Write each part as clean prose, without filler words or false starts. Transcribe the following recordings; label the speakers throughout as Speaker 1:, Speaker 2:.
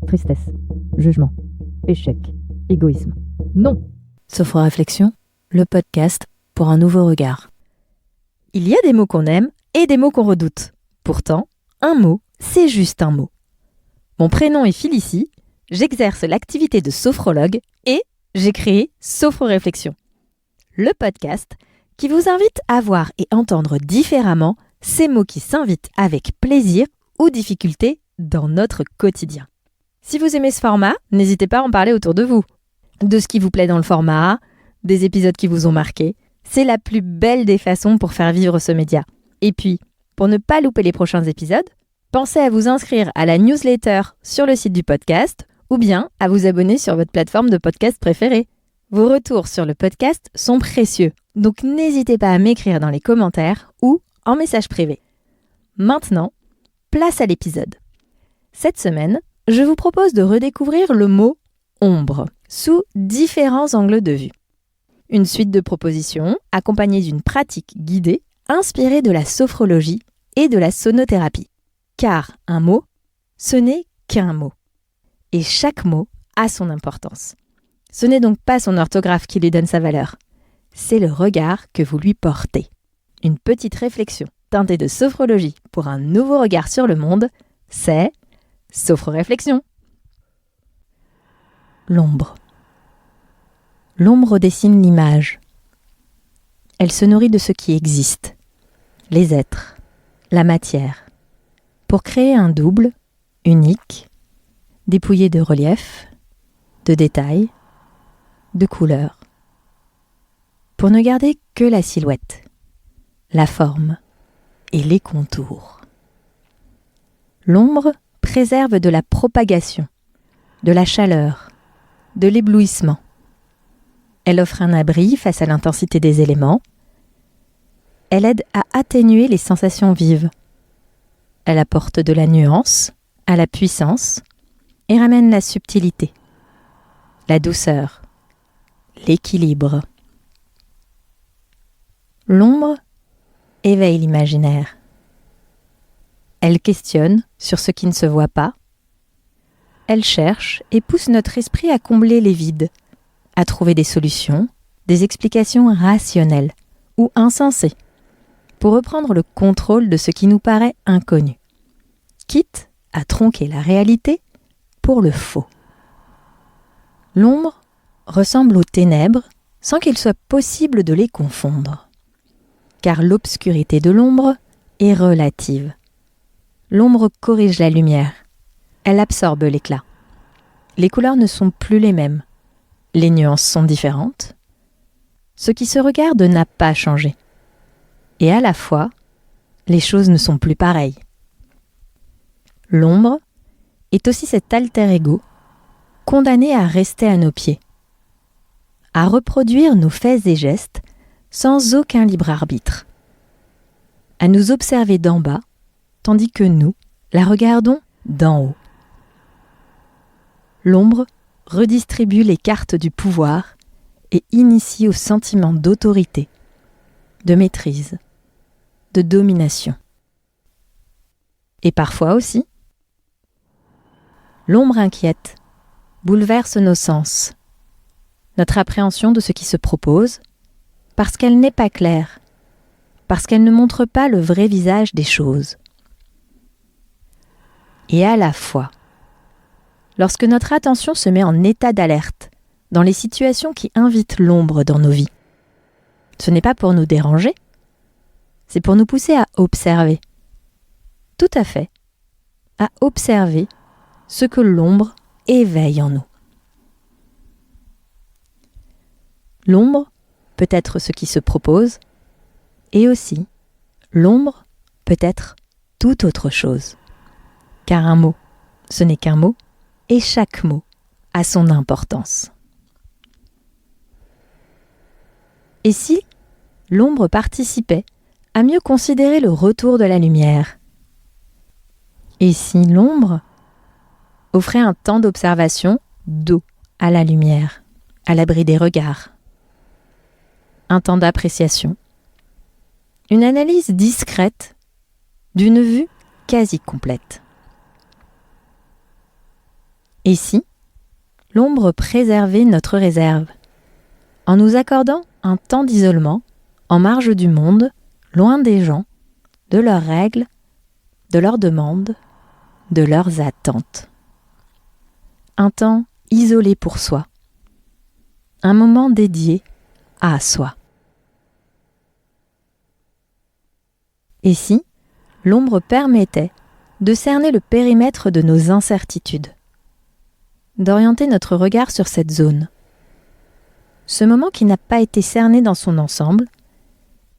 Speaker 1: tristesse, jugement, échec, égoïsme. Non!
Speaker 2: Sophro-Réflexion, le podcast pour un nouveau regard.
Speaker 3: Il y a des mots qu'on aime et des mots qu'on redoute. Pourtant, un mot, c'est juste un mot. Mon prénom est Félicie, j'exerce l'activité de sophrologue et j'ai créé Sophro-Réflexion, le podcast qui vous invite à voir et entendre différemment ces mots qui s'invitent avec plaisir ou difficulté dans notre quotidien. Si vous aimez ce format, n'hésitez pas à en parler autour de vous. De ce qui vous plaît dans le format, des épisodes qui vous ont marqué. C'est la plus belle des façons pour faire vivre ce média. Et puis, pour ne pas louper les prochains épisodes, pensez à vous inscrire à la newsletter sur le site du podcast ou bien à vous abonner sur votre plateforme de podcast préférée. Vos retours sur le podcast sont précieux, donc n'hésitez pas à m'écrire dans les commentaires ou en message privé. Maintenant, place à l'épisode. Cette semaine, je vous propose de redécouvrir le mot « ombre » sous différents angles de vue. Une suite de propositions accompagnée d'une pratique guidée inspirée de la sophrologie et de la sonothérapie. Car un mot, ce n'est qu'un mot. Et chaque mot a son importance. Ce n'est donc pas son orthographe qui lui donne sa valeur. C'est le regard que vous lui portez. Une petite réflexion teintée de sophrologie pour un nouveau regard sur le monde, c'est Sophro-Réflexion. L'ombre. L'ombre dessine l'image. Elle se nourrit de ce qui existe, les êtres, la matière, pour créer un double, unique, dépouillé de relief, de détails, de couleurs, pour ne garder que la silhouette, la forme et les contours. L'ombre préserve de la propagation, de la chaleur, de l'éblouissement. Elle offre un abri face à l'intensité des éléments. Elle aide à atténuer les sensations vives. Elle apporte de la nuance à la puissance et ramène la subtilité, la douceur, l'équilibre. L'ombre éveille l'imaginaire. Elle questionne sur ce qui ne se voit pas. Elle cherche et pousse notre esprit à combler les vides, à trouver des solutions, des explications rationnelles ou insensées, pour reprendre le contrôle de ce qui nous paraît inconnu, quitte à tronquer la réalité pour le faux. L'ombre ressemble aux ténèbres sans qu'il soit possible de les confondre, car l'obscurité de l'ombre est relative. L'ombre corrige la lumière, elle absorbe l'éclat. Les couleurs ne sont plus les mêmes. Les nuances sont différentes. Ce qui se regarde n'a pas changé. Et à la fois, les choses ne sont plus pareilles. L'ombre est aussi cet alter ego condamné à rester à nos pieds, à reproduire nos faits et gestes sans aucun libre arbitre, à nous observer d'en bas, tandis que nous la regardons d'en haut. L'ombre redistribue les cartes du pouvoir et initie au sentiment d'autorité, de maîtrise, de domination. Et parfois aussi, l'ombre inquiète, bouleverse nos sens, notre appréhension de ce qui se propose, parce qu'elle n'est pas claire, parce qu'elle ne montre pas le vrai visage des choses. Et à la fois, lorsque notre attention se met en état d'alerte dans les situations qui invitent l'ombre dans nos vies, ce n'est pas pour nous déranger, c'est pour nous pousser à observer. Tout à fait, à observer ce que l'ombre éveille en nous. L'ombre peut être ce qui se propose, et aussi, l'ombre peut être tout autre chose. Car un mot, ce n'est qu'un mot, et chaque mot a son importance. Et si l'ombre participait à mieux considérer le retour de la lumière? Et si l'ombre offrait un temps d'observation dos à la lumière, à l'abri des regards? Un temps d'appréciation, une analyse discrète d'une vue quasi complète. Et si l'ombre préservait notre réserve, en nous accordant un temps d'isolement, en marge du monde, loin des gens, de leurs règles, de leurs demandes, de leurs attentes. Un temps isolé pour soi, un moment dédié à soi. Et si l'ombre permettait de cerner le périmètre de nos incertitudes, d'orienter notre regard sur cette zone, ce moment qui n'a pas été cerné dans son ensemble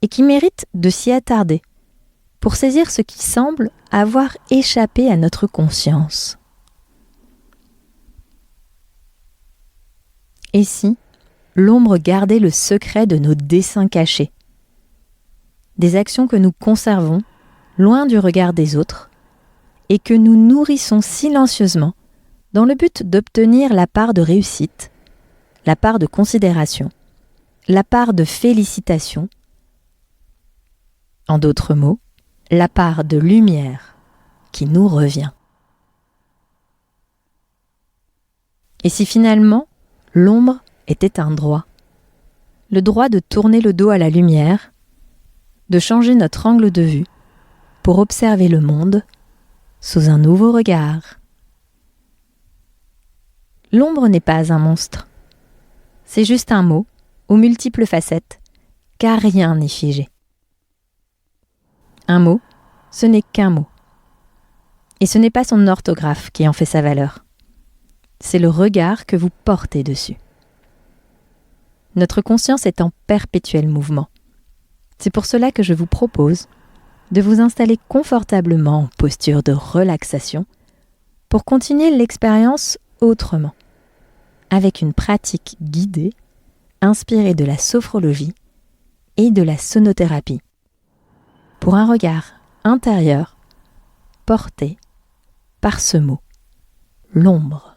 Speaker 3: et qui mérite de s'y attarder pour saisir ce qui semble avoir échappé à notre conscience. Et si l'ombre gardait le secret de nos desseins cachés, des actions que nous conservons loin du regard des autres et que nous nourrissons silencieusement dans le but d'obtenir la part de réussite, la part de considération, la part de félicitation, en d'autres mots, la part de lumière qui nous revient. Et si finalement, l'ombre était un droit, le droit de tourner le dos à la lumière, de changer notre angle de vue pour observer le monde sous un nouveau regard. L'ombre n'est pas un monstre. C'est juste un mot aux multiples facettes, car rien n'est figé. Un mot, ce n'est qu'un mot. Et ce n'est pas son orthographe qui en fait sa valeur. C'est le regard que vous portez dessus. Notre conscience est en perpétuel mouvement. C'est pour cela que je vous propose de vous installer confortablement en posture de relaxation pour continuer l'expérience autrement, avec une pratique guidée inspirée de la sophrologie et de la sonothérapie, pour un regard intérieur porté par ce mot, l'ombre.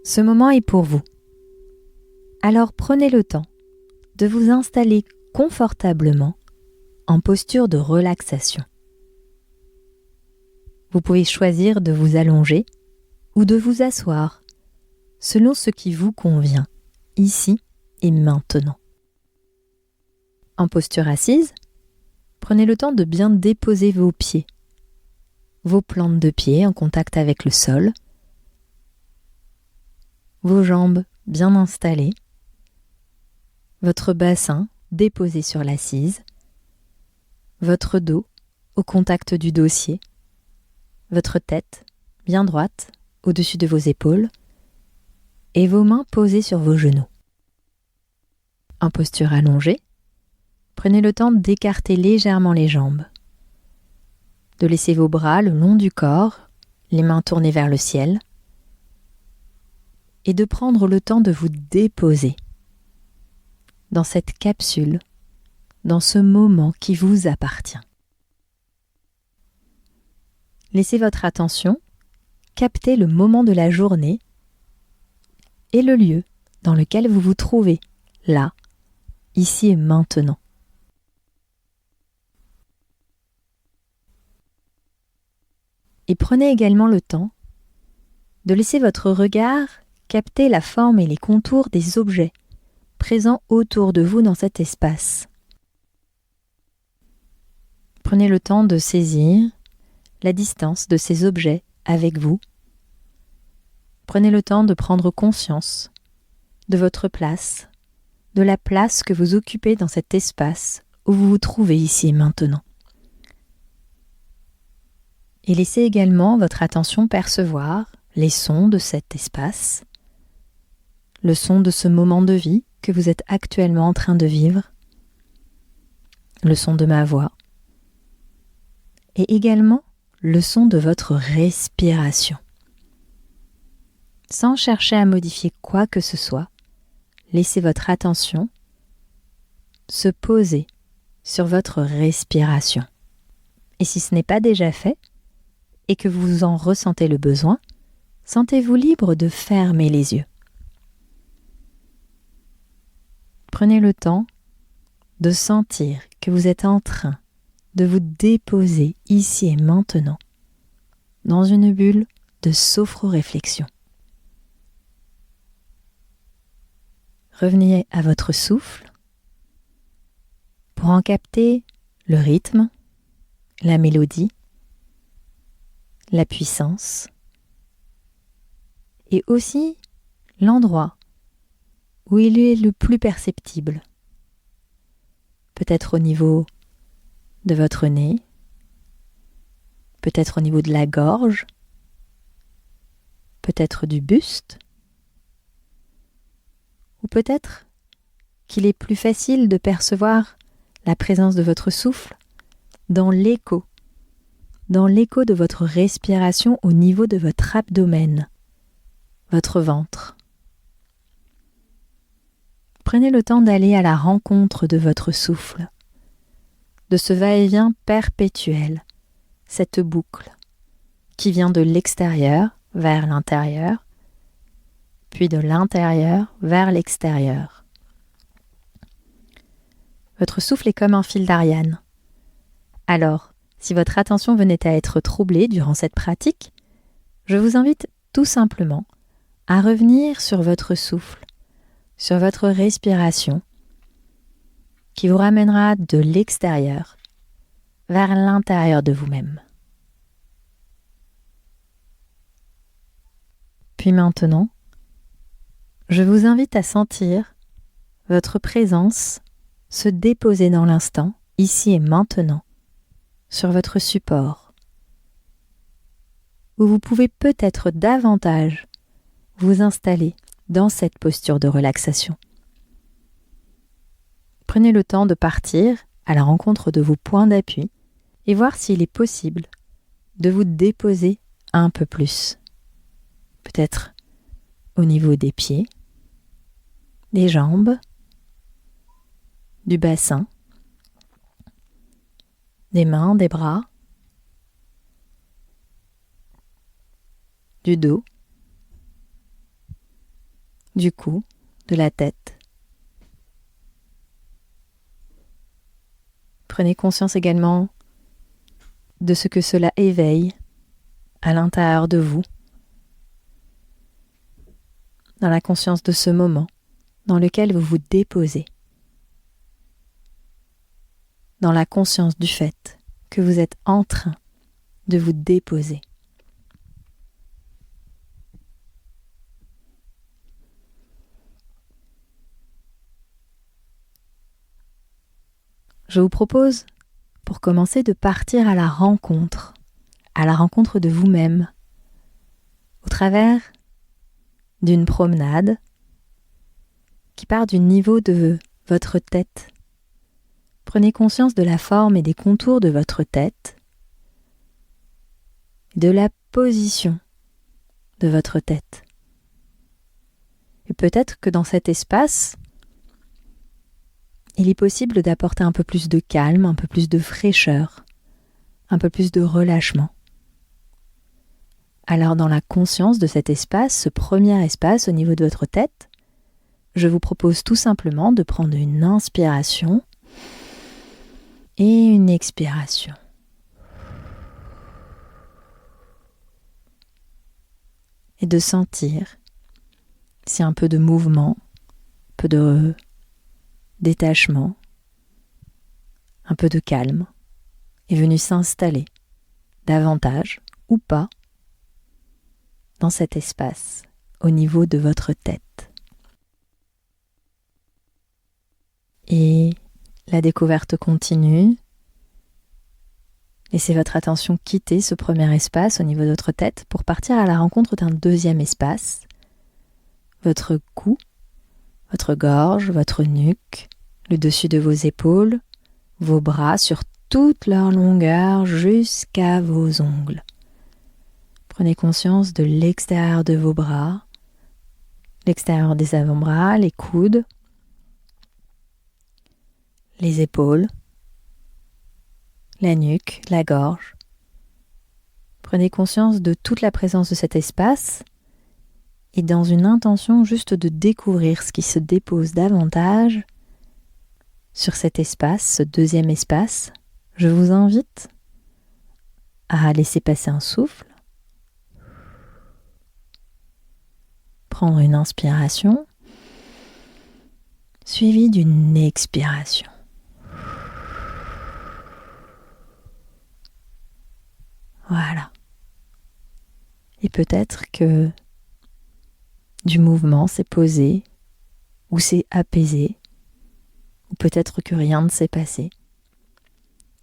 Speaker 3: Ce moment est pour vous. Alors prenez le temps de vous installer confortablement en posture de relaxation. Vous pouvez choisir de vous allonger ou de vous asseoir selon ce qui vous convient, ici et maintenant. En posture assise, prenez le temps de bien déposer vos pieds, vos plantes de pied en contact avec le sol, vos jambes bien installées, votre bassin déposé sur l'assise, votre dos au contact du dossier, votre tête bien droite au-dessus de vos épaules et vos mains posées sur vos genoux. En posture allongée, prenez le temps d'écarter légèrement les jambes, de laisser vos bras le long du corps, les mains tournées vers le ciel, et de prendre le temps de vous déposer dans cette capsule, dans ce moment qui vous appartient. Laissez votre attention capter le moment de la journée et le lieu dans lequel vous vous trouvez, là, ici et maintenant. Et prenez également le temps de laisser votre regard capter la forme et les contours des objets présents autour de vous dans cet espace. Prenez le temps de saisir la distance de ces objets avec vous. Prenez le temps de prendre conscience de votre place, de la place que vous occupez dans cet espace où vous vous trouvez ici et maintenant. Et laissez également votre attention percevoir les sons de cet espace, le son de ce moment de vie que vous êtes actuellement en train de vivre, le son de ma voix, et également le son de votre respiration. Sans chercher à modifier quoi que ce soit, laissez votre attention se poser sur votre respiration. Et si ce n'est pas déjà fait, et que vous en ressentez le besoin, sentez-vous libre de fermer les yeux. Prenez le temps de sentir que vous êtes en train de vous déposer ici et maintenant dans une bulle de sophro-réflexion. Revenez à votre souffle pour en capter le rythme, la mélodie, la puissance et aussi l'endroit où il est le plus perceptible. Peut-être au niveau de votre nez, peut-être au niveau de la gorge, peut-être du buste, ou peut-être qu'il est plus facile de percevoir la présence de votre souffle dans l'écho de votre respiration au niveau de votre abdomen, votre ventre. Prenez le temps d'aller à la rencontre de votre souffle, de ce va-et-vient perpétuel, cette boucle qui vient de l'extérieur vers l'intérieur, puis de l'intérieur vers l'extérieur. Votre souffle est comme un fil d'Ariane. Alors, si votre attention venait à être troublée durant cette pratique, je vous invite tout simplement à revenir sur votre souffle, sur votre respiration, qui vous ramènera de l'extérieur vers l'intérieur de vous-même. Puis maintenant, je vous invite à sentir votre présence se déposer dans l'instant, ici et maintenant, sur votre support, où vous pouvez peut-être davantage vous installer dans cette posture de relaxation. Prenez le temps de partir à la rencontre de vos points d'appui et voir s'il est possible de vous déposer un peu plus. Peut-être au niveau des pieds, des jambes, du bassin, des mains, des bras, du dos, du cou, de la tête. Prenez conscience également de ce que cela éveille à l'intérieur de vous, dans la conscience de ce moment dans lequel vous vous déposez, dans la conscience du fait que vous êtes en train de vous déposer. Je vous propose, pour commencer, de partir à la rencontre de vous-même, au travers d'une promenade qui part du niveau de votre tête. Prenez conscience de la forme et des contours de votre tête, de la position de votre tête. Et peut-être que dans cet espace, il est possible d'apporter un peu plus de calme, un peu plus de fraîcheur, un peu plus de relâchement. Alors dans la conscience de cet espace, ce premier espace au niveau de votre tête, je vous propose tout simplement de prendre une inspiration et une expiration. Et de sentir si un peu de mouvement, un peu de détachement, un peu de calme est venu s'installer davantage ou pas dans cet espace au niveau de votre tête. Et la découverte continue. Laissez votre attention quitter ce premier espace au niveau de votre tête pour partir à la rencontre d'un deuxième espace, votre cou, votre gorge, votre nuque, le dessus de vos épaules, vos bras sur toute leur longueur jusqu'à vos ongles. Prenez conscience de l'extérieur de vos bras, l'extérieur des avant-bras, les coudes, les épaules, la nuque, la gorge. Prenez conscience de toute la présence de cet espace Et dans une intention juste de découvrir ce qui se dépose davantage sur cet espace, ce deuxième espace, je vous invite à laisser passer un souffle, prendre une inspiration, suivie d'une expiration. Voilà. Et peut-être que du mouvement s'est posé, ou s'est apaisé, ou peut-être que rien ne s'est passé.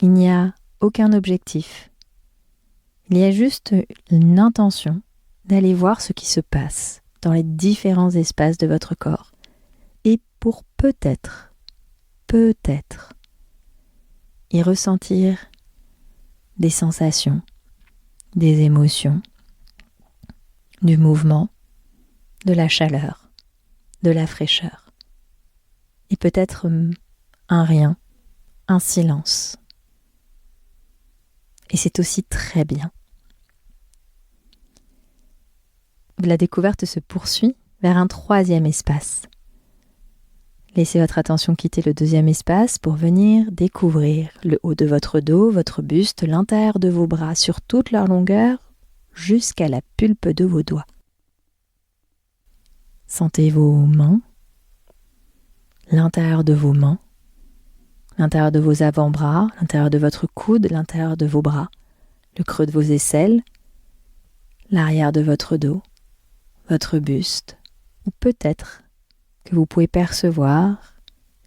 Speaker 3: Il n'y a aucun objectif. Il y a juste une intention d'aller voir ce qui se passe dans les différents espaces de votre corps. Et pour peut-être, y ressentir des sensations, des émotions, du mouvement, de la chaleur, de la fraîcheur. Et peut-être un rien, un silence. Et c'est aussi très bien. La découverte se poursuit vers un troisième espace. Laissez votre attention quitter le deuxième espace pour venir découvrir le haut de votre dos, votre buste, l'intérieur de vos bras sur toute leur longueur jusqu'à la pulpe de vos doigts. Sentez vos mains, l'intérieur de vos mains, l'intérieur de vos avant-bras, l'intérieur de votre coude, l'intérieur de vos bras, le creux de vos aisselles, l'arrière de votre dos, votre buste, ou peut-être que vous pouvez percevoir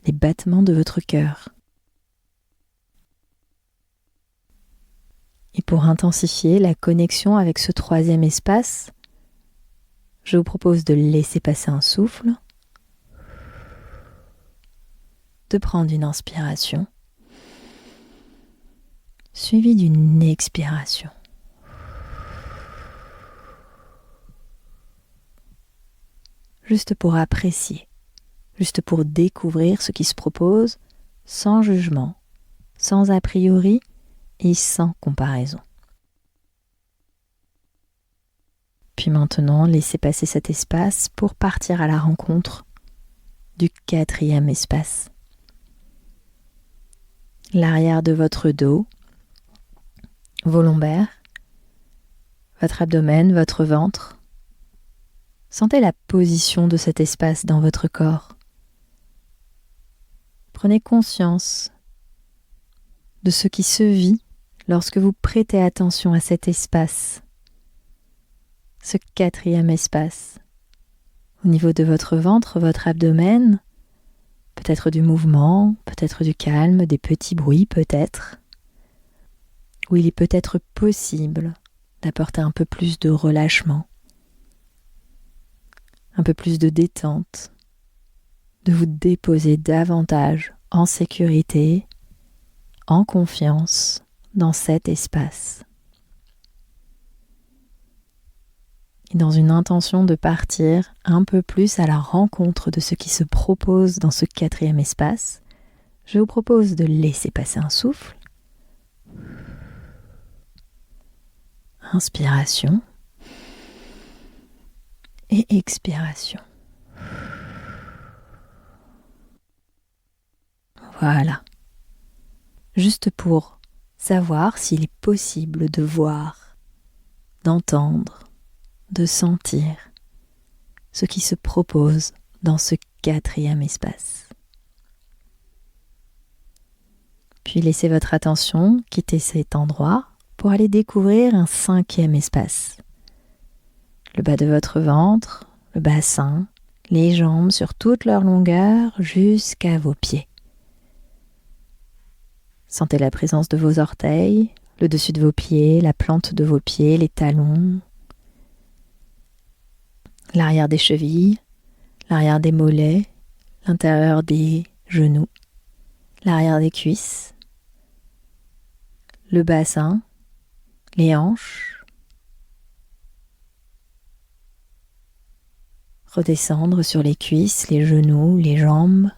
Speaker 3: les battements de votre cœur. Et pour intensifier la connexion avec ce troisième espace, je vous propose de laisser passer un souffle, de prendre une inspiration, suivie d'une expiration. Juste pour apprécier, juste pour découvrir ce qui se propose, sans jugement, sans a priori et sans comparaison. Puis maintenant, laissez passer cet espace pour partir à la rencontre du quatrième espace. L'arrière de votre dos, vos lombaires, votre abdomen, votre ventre. Sentez la position de cet espace dans votre corps. Prenez conscience de ce qui se vit lorsque vous prêtez attention à cet espace. Ce quatrième espace. Au niveau de votre ventre, votre abdomen, peut-être du mouvement, peut-être du calme, des petits bruits peut-être, où il est peut-être possible d'apporter un peu plus de relâchement, un peu plus de détente, de vous déposer davantage en sécurité, en confiance dans cet espace. Et dans une intention de partir un peu plus à la rencontre de ce qui se propose dans ce quatrième espace, je vous propose de laisser passer un souffle. Inspiration et expiration. Voilà. Juste pour savoir s'il est possible de voir, d'entendre, de sentir ce qui se propose dans ce quatrième espace. Puis laissez votre attention quitter cet endroit pour aller découvrir un cinquième espace. Le bas de votre ventre, le bassin, les jambes sur toute leur longueur jusqu'à vos pieds. Sentez la présence de vos orteils, le dessus de vos pieds, la plante de vos pieds, les talons, l'arrière des chevilles, l'arrière des mollets, l'intérieur des genoux, l'arrière des cuisses, le bassin, les hanches. Redescendre sur les cuisses, les genoux, les jambes,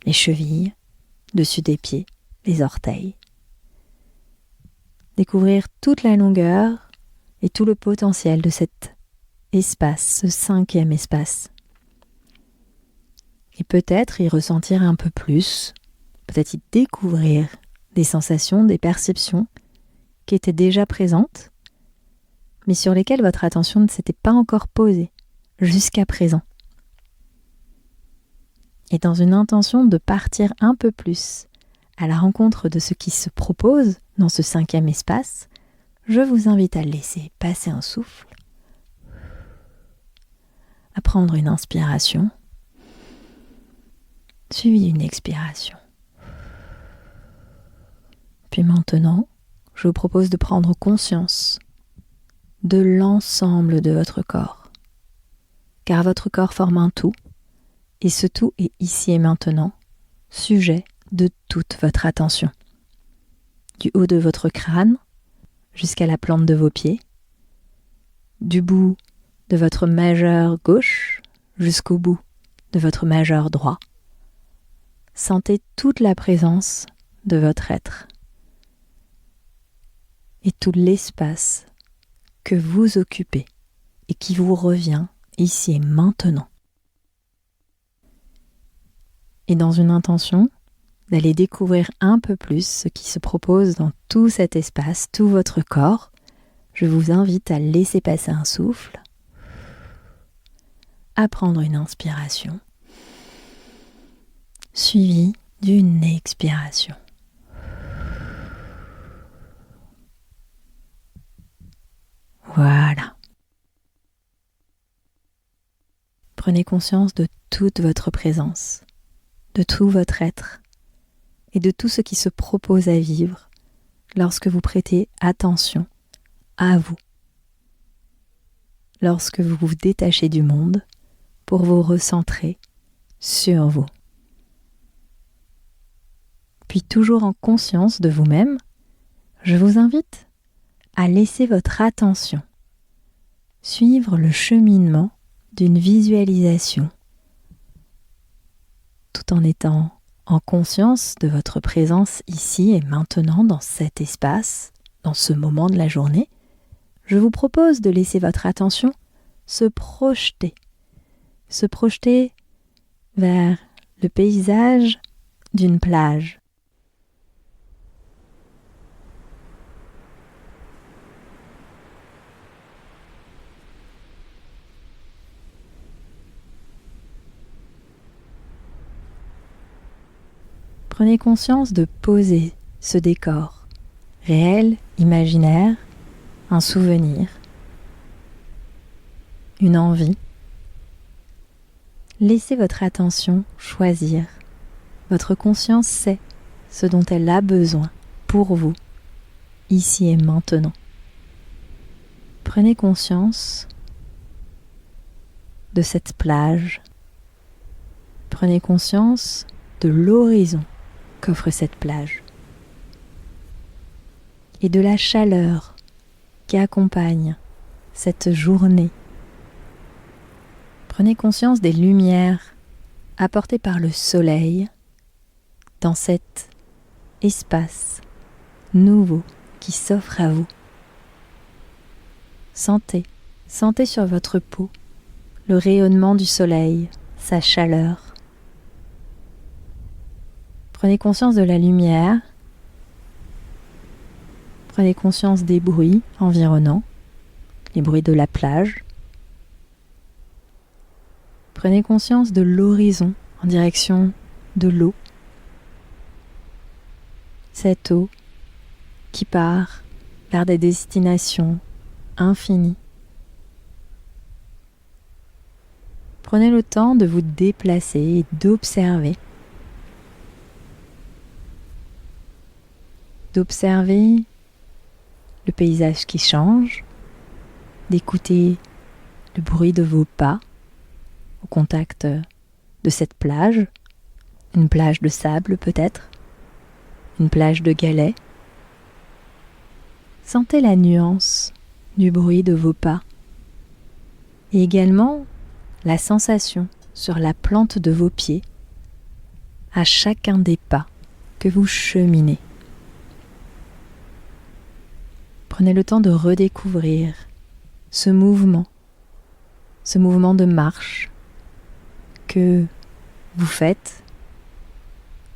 Speaker 3: les chevilles, dessus des pieds, les orteils. Découvrir toute la longueur et tout le potentiel de cet espace, ce 5e espace. Et peut-être y ressentir un peu plus, peut-être y découvrir des sensations, des perceptions qui étaient déjà présentes, mais sur lesquelles votre attention ne s'était pas encore posée jusqu'à présent. Et dans une intention de partir un peu plus à la rencontre de ce qui se propose dans ce 5e espace, je vous invite à laisser passer un souffle, à prendre une inspiration, suivie d'une expiration. Puis maintenant, je vous propose de prendre conscience de l'ensemble de votre corps, car votre corps forme un tout, et ce tout est ici et maintenant, sujet de toute votre attention. Du haut de votre crâne jusqu'à la plante de vos pieds, du bout de votre majeur gauche jusqu'au bout de votre majeur droit. Sentez toute la présence de votre être et tout l'espace que vous occupez et qui vous revient ici et maintenant. Et dans une intention d'aller découvrir un peu plus ce qui se propose dans tout cet espace, tout votre corps, je vous invite à laisser passer un souffle, à prendre une inspiration, suivie d'une expiration. Voilà. Prenez conscience de toute votre présence, de tout votre être et de tout ce qui se propose à vivre lorsque vous prêtez attention à vous, lorsque vous vous détachez du monde pour vous recentrer sur vous. Puis toujours en conscience de vous-même, je vous invite à laisser votre attention suivre le cheminement d'une visualisation, tout en étant en conscience de votre présence ici et maintenant dans cet espace, dans ce moment de la journée. Je vous propose de laisser votre attention se projeter vers le paysage d'une plage. Prenez conscience de poser ce décor, réel, imaginaire, un souvenir, une envie. Laissez votre attention choisir. Votre conscience sait ce dont elle a besoin pour vous, ici et maintenant. Prenez conscience de cette plage. Prenez conscience de l'horizon qu'offre cette plage et de la chaleur qui accompagne cette journée. Prenez conscience des lumières apportées par le soleil dans cet espace nouveau qui s'offre à vous. Sentez sur votre peau le rayonnement du soleil, sa chaleur. Prenez conscience de la lumière, prenez conscience des bruits environnants, les bruits de la plage. Prenez conscience de l'horizon en direction de l'eau. Cette eau qui part vers des destinations infinies. Prenez le temps de vous déplacer et d'observer le paysage qui change, d'écouter le bruit de vos pas au contact de cette plage, une plage de sable peut-être, une plage de galets. Sentez la nuance du bruit de vos pas et également la sensation sur la plante de vos pieds à chacun des pas que vous cheminez. Prenez le temps de redécouvrir ce mouvement ce mouvement de marche que vous faites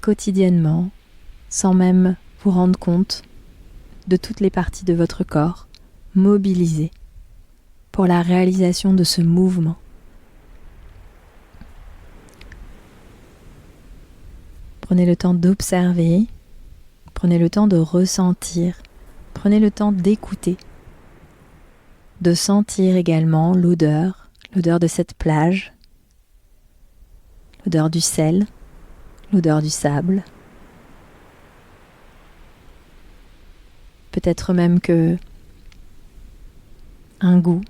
Speaker 3: quotidiennement sans même vous rendre compte de toutes les parties de votre corps mobilisées pour la réalisation de ce mouvement. Prenez le temps d'observer, prenez le temps de ressentir, prenez le temps d'écouter, de sentir également l'odeur de cette plage, l'odeur du sel, l'odeur du sable. Peut-être même que un goût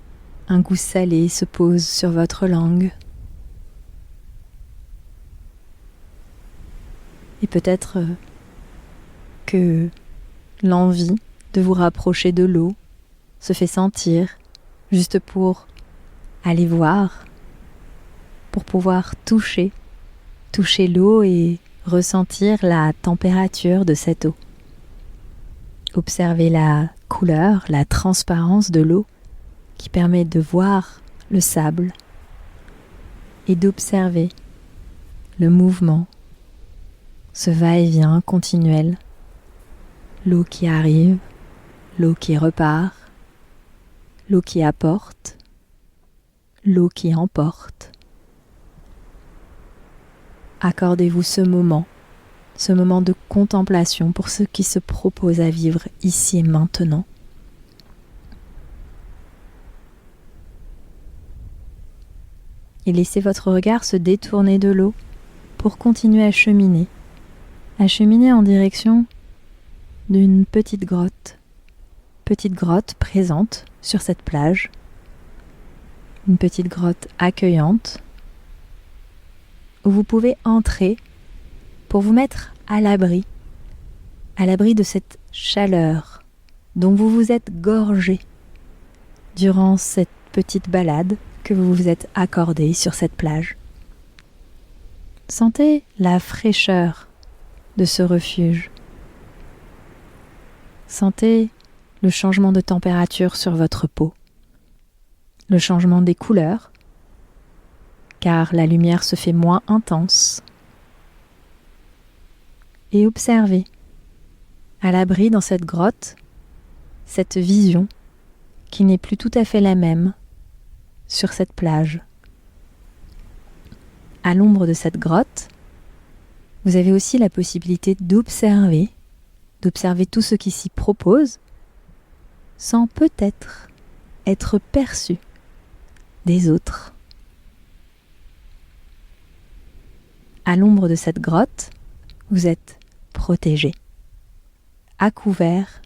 Speaker 3: salé se pose sur votre langue. Et peut-être que l'envie de vous rapprocher de l'eau se fait sentir juste pour aller voir, pour pouvoir toucher l'eau et ressentir la température de cette eau. Observez la couleur, la transparence de l'eau qui permet de voir le sable et d'observer le mouvement, ce va-et-vient continuel, l'eau qui arrive, l'eau qui repart, l'eau qui apporte, l'eau qui emporte. Accordez-vous ce moment de contemplation pour ceux qui se proposent à vivre ici et maintenant. Et laissez votre regard se détourner de l'eau pour continuer à cheminer en direction d'une petite grotte présente sur cette plage, une petite grotte accueillante où vous pouvez entrer pour vous mettre à l'abri de cette chaleur dont vous vous êtes gorgé durant cette petite balade que vous vous êtes accordé sur cette plage. Sentez la fraîcheur de ce refuge. Sentez le changement de température sur votre peau, le changement des couleurs, car la lumière se fait moins intense. Et observez, à l'abri dans cette grotte, cette vision qui n'est plus tout à fait la même sur cette plage. À l'ombre de cette grotte, vous avez aussi la possibilité d'observer tout ce qui s'y propose, sans peut-être être perçu des autres. À l'ombre de cette grotte, vous êtes protégé, à couvert,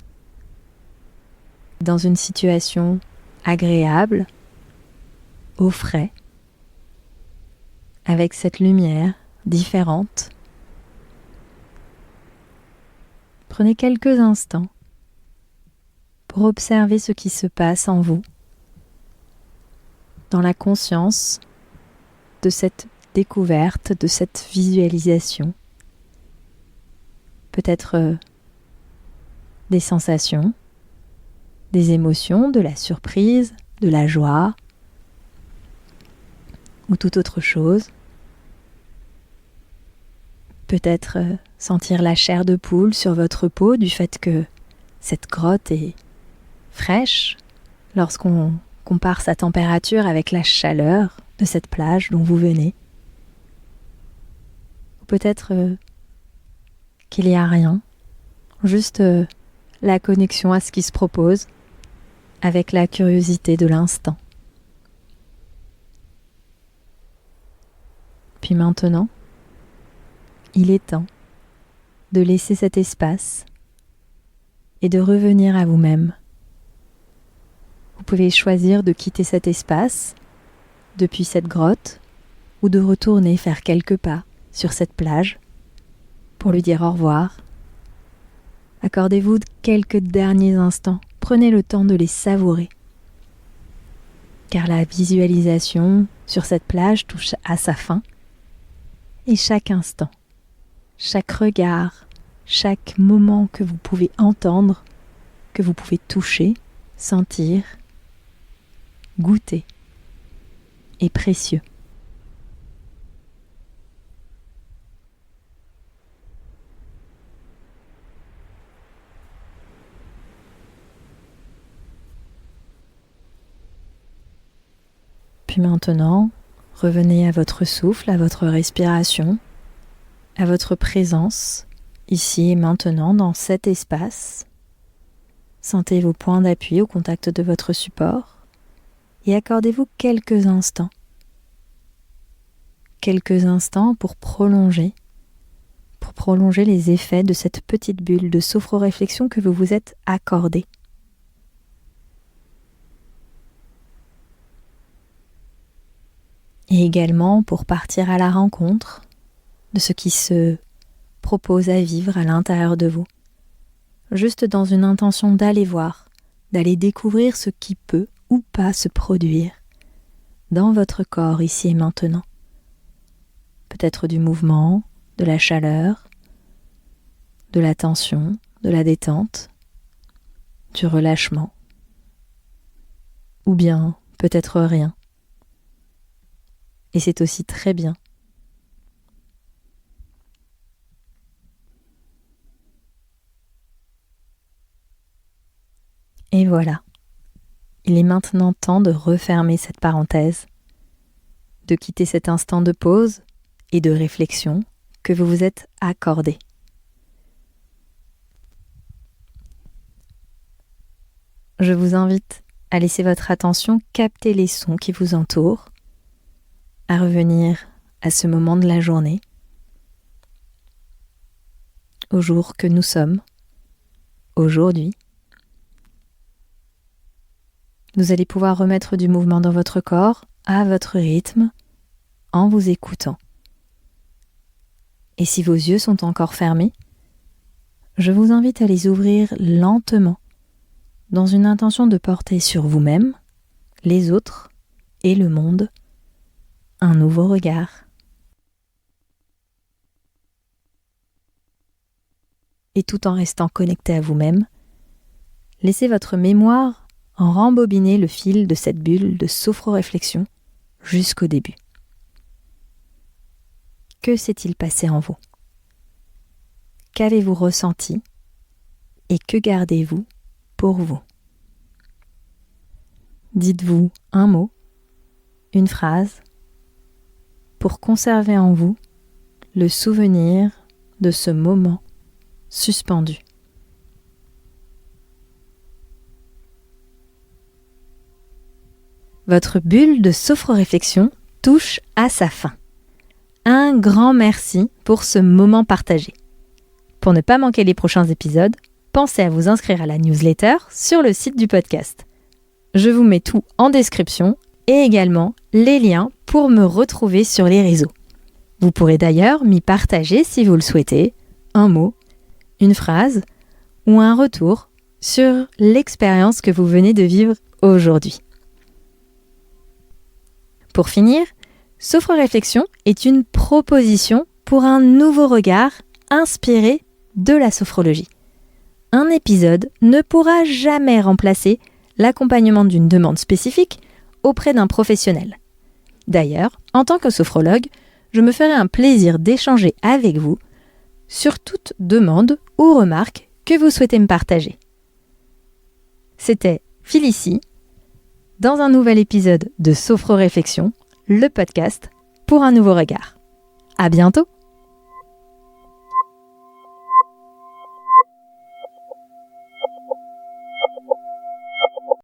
Speaker 3: dans une situation agréable, au frais, avec cette lumière différente. Prenez quelques instants pour observer ce qui se passe en vous, dans la conscience de cette découverte, de cette visualisation. Peut-être des sensations, des émotions, de la surprise, de la joie, ou toute autre chose. Peut-être sentir la chair de poule sur votre peau du fait que cette grotte est fraîche lorsqu'on compare sa température avec la chaleur de cette plage dont vous venez. Ou peut-être qu'il n'y a rien, juste la connexion à ce qui se propose avec la curiosité de l'instant. Puis maintenant, il est temps de laisser cet espace et de revenir à vous-même. Vous pouvez choisir de quitter cet espace depuis cette grotte ou de retourner faire quelques pas sur cette plage pour lui dire au revoir. Accordez-vous quelques derniers instants, prenez le temps de les savourer. Car la visualisation sur cette plage touche à sa fin. Et chaque instant, chaque regard, chaque moment que vous pouvez entendre, que vous pouvez toucher, sentir, goûter, et précieux. Puis maintenant, revenez à votre souffle, à votre respiration, à votre présence, ici et maintenant dans cet espace. Sentez vos points d'appui au contact de votre support et accordez-vous quelques instants pour prolonger les effets de cette petite bulle de sophroréflexion que vous vous êtes accordée. Et également pour partir à la rencontre de ce qui se propose à vivre à l'intérieur de vous. Juste dans une intention d'aller voir, d'aller découvrir ce qui peut ou pas se produire dans votre corps ici et maintenant. Peut-être du mouvement, de la chaleur, de la tension, de la détente, du relâchement. Ou bien peut-être rien. Et c'est aussi très bien. Et voilà, il est maintenant temps de refermer cette parenthèse, de quitter cet instant de pause et de réflexion que vous vous êtes accordé. Je vous invite à laisser votre attention capter les sons qui vous entourent, à revenir à ce moment de la journée, au jour que nous sommes, aujourd'hui. Vous allez pouvoir remettre du mouvement dans votre corps à votre rythme en vous écoutant. Et si vos yeux sont encore fermés, je vous invite à les ouvrir lentement dans une intention de porter sur vous-même, les autres et le monde un nouveau regard. Et tout en restant connecté à vous-même, laissez votre mémoire rembobiner le fil de cette bulle de sophroréflexion jusqu'au début. Que s'est-il passé en vous ? Qu'avez-vous ressenti et que gardez-vous pour vous ? Dites-vous un mot, une phrase, pour conserver en vous le souvenir de ce moment suspendu. Votre bulle de sophroréflexion touche à sa fin. Un grand merci pour ce moment partagé. Pour ne pas manquer les prochains épisodes, pensez à vous inscrire à la newsletter sur le site du podcast. Je vous mets tout en description et également les liens pour me retrouver sur les réseaux. Vous pourrez d'ailleurs m'y partager si vous le souhaitez, un mot, une phrase ou un retour sur l'expérience que vous venez de vivre aujourd'hui. Pour finir, Sophroréflexion est une proposition pour un nouveau regard inspiré de la sophrologie. Un épisode ne pourra jamais remplacer l'accompagnement d'une demande spécifique auprès d'un professionnel. D'ailleurs, en tant que sophrologue, je me ferai un plaisir d'échanger avec vous sur toute demande ou remarque que vous souhaitez me partager. C'était Félicie, dans un nouvel épisode de Sophroréflexion, le podcast pour un nouveau regard. À bientôt!